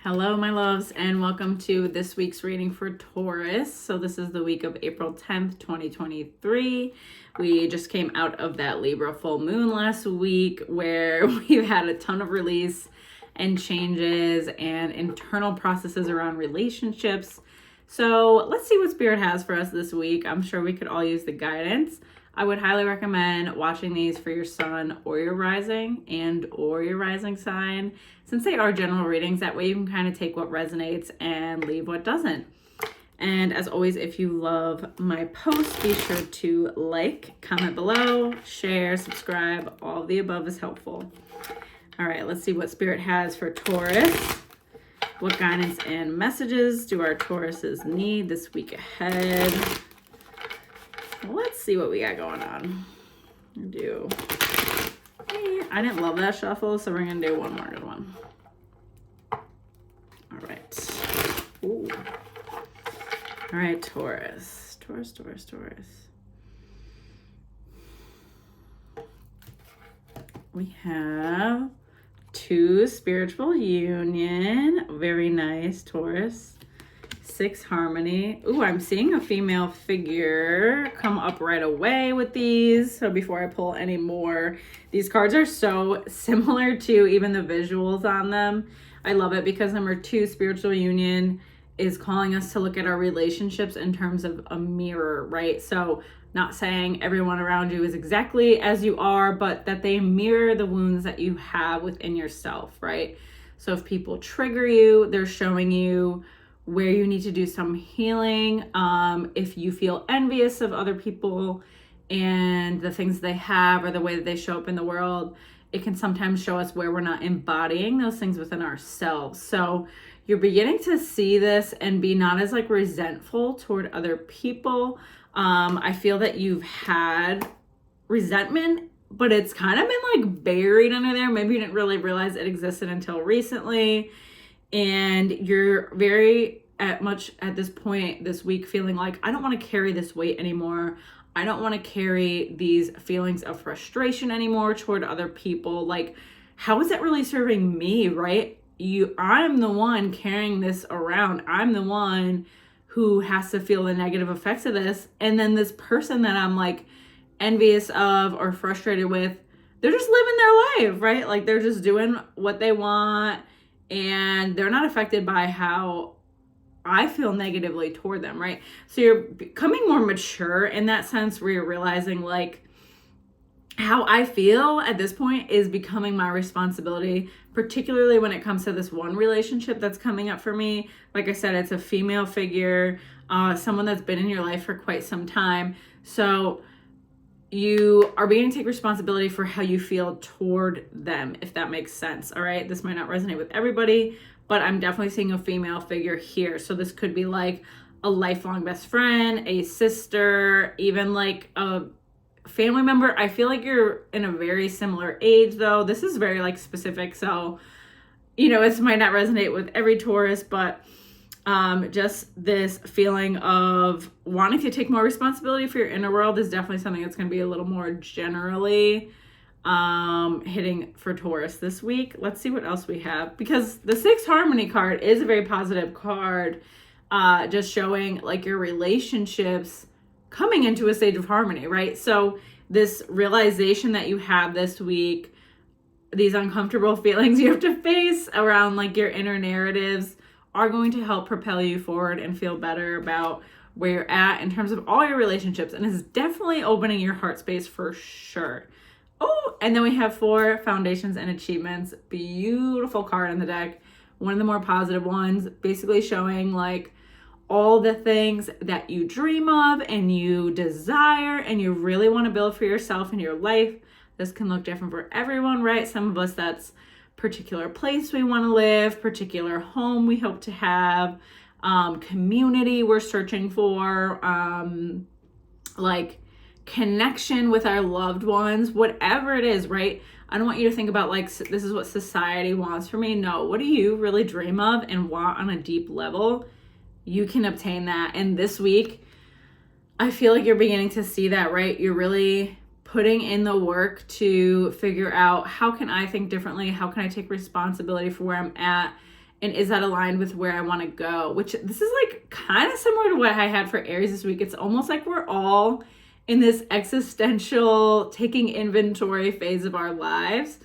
Hello, my loves, and welcome to this week's reading for Taurus. So this is the week of April 10th, 2023. We just came out of that Libra full moon last week where we've had a ton of release and changes and internal processes around relationships. So let's see what Spirit has for us this week. I'm sure we could all use the guidance. I would highly recommend watching these for your sun or your rising or your rising sign, since they are general readings. That way you can kind of take what resonates and leave what doesn't. And as always, if you love my posts, be sure to like, comment below, share, subscribe. All of the above is helpful. All right, let's see what Spirit has for Taurus. What guidance and messages do our Tauruses need this week ahead? Let's see what we got going on. I didn't love that shuffle, so we're going to do one more good one. All right. Ooh. All right, Taurus. Taurus. We have 2 spiritual union. Very nice, Taurus. 6 harmony. Ooh, I'm seeing a female figure come up right away with these. So before I pull any more, these cards are so similar to even the visuals on them. I love it because number 2, spiritual union, is calling us to look at our relationships in terms of a mirror, right? So not saying everyone around you is exactly as you are, but that they mirror the wounds that you have within yourself, right? So if people trigger you, they're showing you where you need to do some healing. If you feel envious of other people and the things they have or the way that they show up in the world, it can sometimes show us where we're not embodying those things within ourselves. So you're beginning to see this and be not as like resentful toward other people. I feel that you've had resentment, but it's kind of been like buried under there. Maybe you didn't really realize it existed until recently. And you're very much at this point this week feeling like, I don't want to carry this weight anymore. I don't want to carry these feelings of frustration anymore toward other people. Like, how is that really serving me, right? I'm the one carrying this around. I'm the one who has to feel the negative effects of this. And then this person that I'm like envious of or frustrated with, they're just living their life, right? Like they're just doing what they want. And they're not affected by how I feel negatively toward them, right? So you're becoming more mature in that sense where you're realizing like how I feel at this point is becoming my responsibility, particularly when it comes to this one relationship that's coming up for me. Like I said, it's a female figure, someone that's been in your life for quite some time. So you are beginning to take responsibility for how you feel toward them, if that makes sense. All right. This might not resonate with everybody, but I'm definitely seeing a female figure here. So this could be like a lifelong best friend, a sister, even like a family member. I feel like you're in a very similar age though. This is very like specific. So, it might not resonate with every Taurus, but just this feeling of wanting to take more responsibility for your inner world is definitely something that's going to be a little more generally hitting for Taurus this week. Let's see what else we have, because the 6 harmony card is a very positive card, just showing like your relationships coming into a stage of harmony, right? So this realization that you have this week, these uncomfortable feelings you have to face around like your inner narratives, are going to help propel you forward and feel better about where you're at in terms of all your relationships. And it's definitely opening your heart space for sure. Oh, and then we have 4 foundations and achievements. Beautiful card in the deck. One of the more positive ones, basically showing like all the things that you dream of and you desire and you really want to build for yourself in your life. This can look different for everyone, right? Some of us, that's particular place we want to live, particular home we hope to have, community we're searching for, like connection with our loved ones, whatever it is, right? I don't want you to think about like, this is what society wants for me. No, what do you really dream of and want on a deep level? You can obtain that. And this week, I feel like you're beginning to see that, right? You're really putting in the work to figure out, how can I think differently? How can I take responsibility for where I'm at And is that aligned with where I want to go? Which this is like kind of similar to what I had for Aries this week. It's almost like we're all in this existential taking inventory phase of our lives,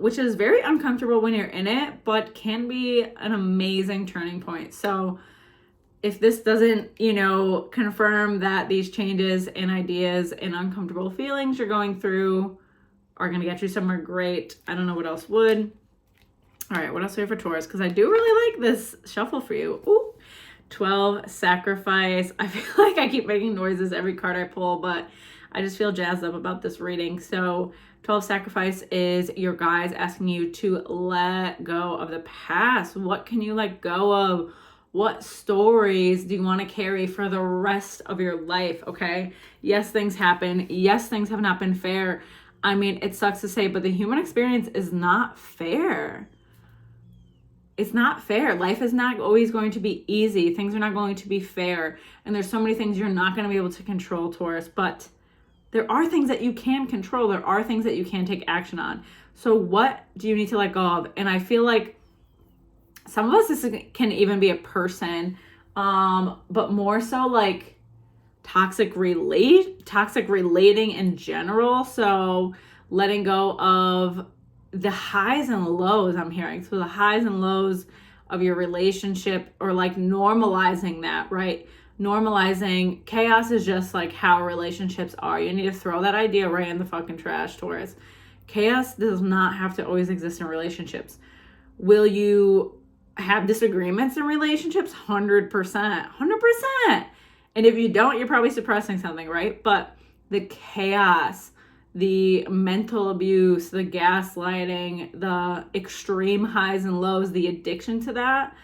which is very uncomfortable when you're in it, but can be an amazing turning point. So if this doesn't, confirm that these changes and ideas and uncomfortable feelings you're going through are going to get you somewhere great, I don't know what else would. All right, what else do we have for Taurus? Because I do really like this shuffle for you. Ooh, 12, sacrifice. I feel like I keep making noises every card I pull, but I just feel jazzed up about this reading. So 12, sacrifice is your guides asking you to let go of the past. What can you let go of? What stories do you want to carry for the rest of your life, okay? Yes, things happen. Yes, things have not been fair. I mean, it sucks to say, but the human experience is not fair. It's not fair. Life is not always going to be easy. Things are not going to be fair. And there's so many things you're not going to be able to control, Taurus. But there are things that you can control. There are things that you can take action on. So what do you need to let go of? And I feel like some of us, this can even be a person, but more so like toxic relating in general. So letting go of the highs and lows I'm hearing. So the highs and lows of your relationship, or like normalizing that, right? Normalizing chaos is just like how relationships are. You need to throw that idea right in the fucking trash, Taurus. Chaos does not have to always exist in relationships. Will you have disagreements in relationships? 100%. 100%. And if you don't, you're probably suppressing something, right? But the chaos, the mental abuse, the gaslighting, the extreme highs and lows, the addiction to that,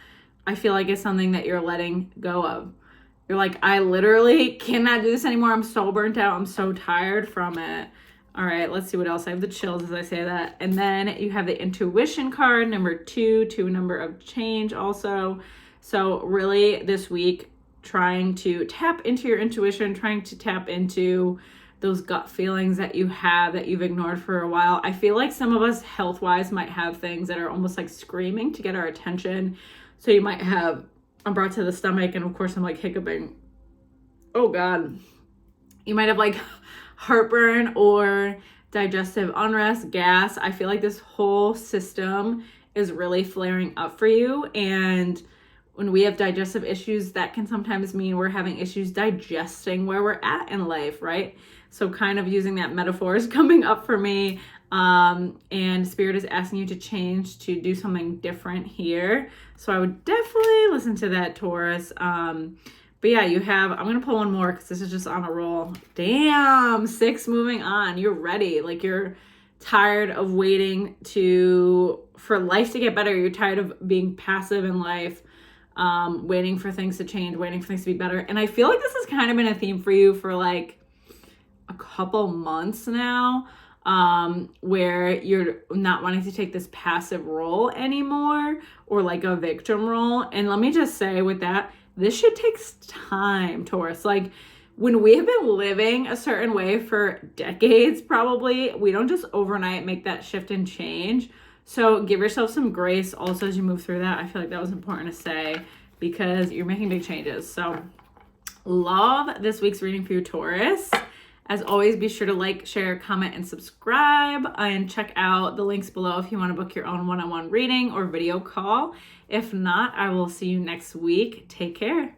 I feel like is something that you're letting go of. You're like, I literally cannot do this anymore. I'm so burnt out. I'm so tired from it. All right, let's see what else. I have the chills as I say that. And then you have the intuition card, number 2, number of change also. So really this week, trying to tap into your intuition, trying to tap into those gut feelings that you have that you've ignored for a while. I feel like some of us health-wise might have things that are almost like screaming to get our attention. So you might have, I'm brought to the stomach, and of course I'm like hiccuping. Oh God. You might have like heartburn or digestive unrest, gas. I feel like this whole system is really flaring up for you. And when we have digestive issues, that can sometimes mean we're having issues digesting where we're at in life, right? So kind of using that metaphor is coming up for me. And Spirit is asking you to change, to do something different here. So I would definitely listen to that, Taurus. But yeah, you have, I'm going to pull one more because this is just on a roll. Damn, 6 moving on. You're ready. Like you're tired of waiting for life to get better. You're tired of being passive in life. Waiting for things to change, waiting for things to be better. And I feel like this has kind of been a theme for you for like a couple months now, where you're not wanting to take this passive role anymore, or like a victim role. And let me just say with that, this shit takes time, Taurus. Like when we have been living a certain way for decades, probably, we don't just overnight make that shift and change. So give yourself some grace also as you move through that. I feel like that was important to say because you're making big changes. So love this week's reading for you, Taurus. As always, be sure to like, share, comment, and subscribe, and check out the links below if you want to book your own one-on-one reading or video call. If not, I will see you next week. Take care.